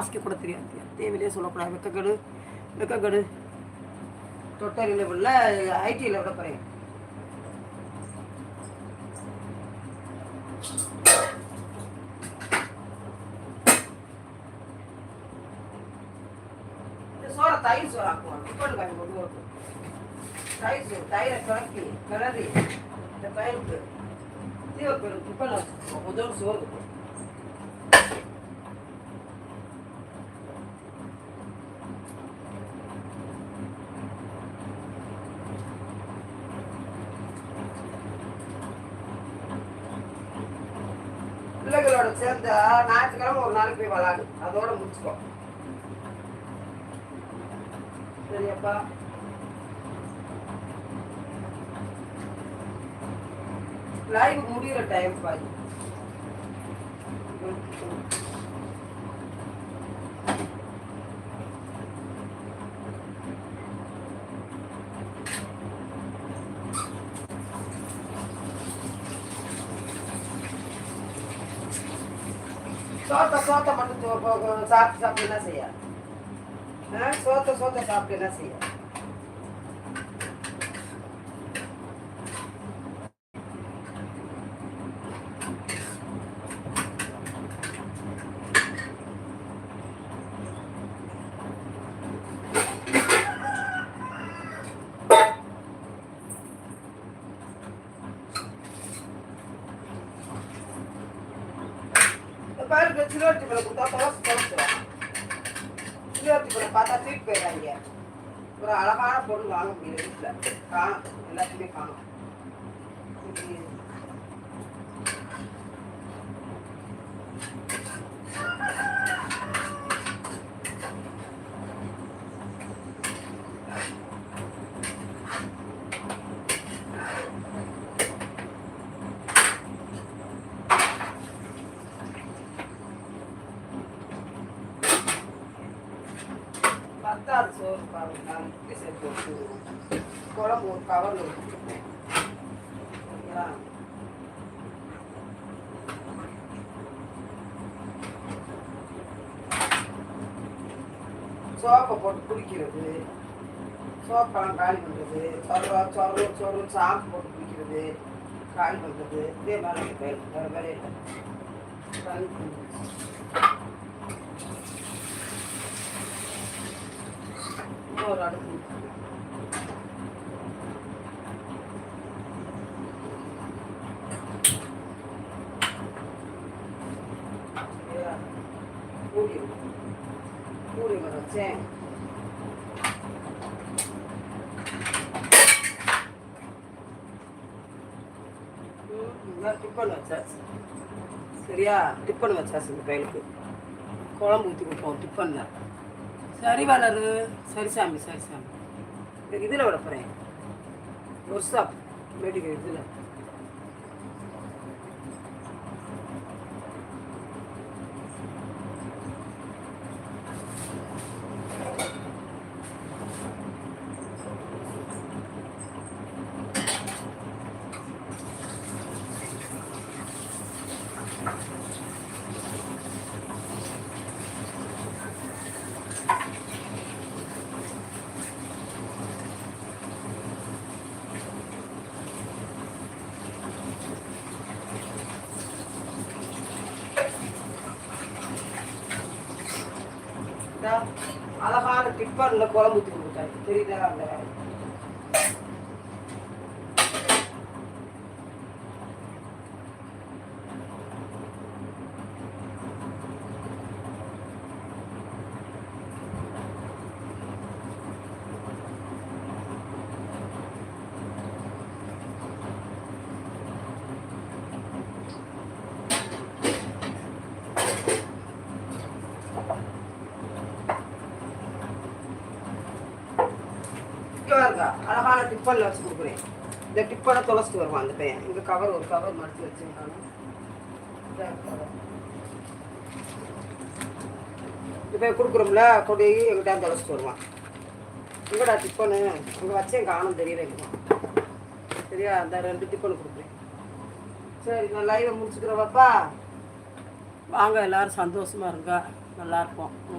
வாசிக்க கூட தெரியாது. தேவையிலே சொல்லக்கூடாது. வெக்கக்கடு வெக்கக்கடு தொட்டரி லெவலில் ஐடியில் விட போகிறேன். சோறை தயிர் சோறு ஆக்குவோம். டிஃபன் காய் கொண்டு வரும். தயிர் சோறு தயிரை கிளக்கி கிளறி இந்த பயிருக்கு தீவப்பயிருக்கு டிஃபன் வச்சுக்குவோம். முதல் சோறு பிள்ளைகளோட சேர்ந்து ஞாயிற்றுக்கிழமை ஒரு நாளைக்கு போய் விளாடு. அதோட முடிச்சுக்கோ. சரியாப்பா? லைவ் முடிகிற டைம் பாய். சோத்தை மட்டும் சாப்பிட்டு என்ன செய்ய? சோத்தை சாப்பிட்டு என்ன செய்ய? பாருங்க சிலோட்டி மேலே கொடுத்தா தொலைச்சிடும். சிலோட்டி மேலே பார்த்தா தூக்கி போயிடாங்க. ஒரு அழகான பொருள் வாங்க முடியல. வீட்டில் காணும், எல்லாத்தையுமே காணும். பத்தாது சோறு பாருங்க. இட்லி சேர்த்து குழம்பு ஒரு கவரில் வச்சுருக்கேன். சரிங்களா? சோப்பை போட்டு குடிக்கிறது, சோப்பெல்லாம் காலி பண்ணுறது, சொரு சாம்பு போட்டு குடிக்கிறது, காலி பண்ணுறது, இதே மாதிரி வேறு வேலையே இல்லை. ஒரு அடுப்பு பூரி வச்சேன். டிஃபன் வச்சாச்சு. சரியா? டிஃபன் வச்சாச்சு. இந்த பையனுக்கு குழம்பு ஊற்றி கொடுப்போம் டிஃபனில். சரி வளரு. சரி சாமி. இதில் விட போகிறேன். ஒரு ஸ்டாப் மெடிக்கல் இதில். அழகான டிப்பர்ல குழம்பு ஊற்றி கொடுத்தாரு. தெரியுதா? அந்த அழகான டிப்பனில் வச்சு கொடுக்குறேன். இந்த டிப்பனை தொலைச்சிட்டு வருவான் அந்த பையன். இங்கே கவர் ஒரு கவர் மடித்து வச்சுருக்காங்க. இப்போ கொடுக்குறோம்ல கொடி எங்கிட்ட தொலைச்சிட்டு வருவான். எங்கடா டிப்பனு அங்கே வச்சேன் காணும் தெரியல. சரியா? அந்த 2 டிப்பனு கொடுக்குறேன். சரி, நான் லைவை முடிச்சுக்கிறவாப்பா. வாங்க, எல்லோரும் சந்தோஷமாக இருங்க. நல்லாயிருப்போம்.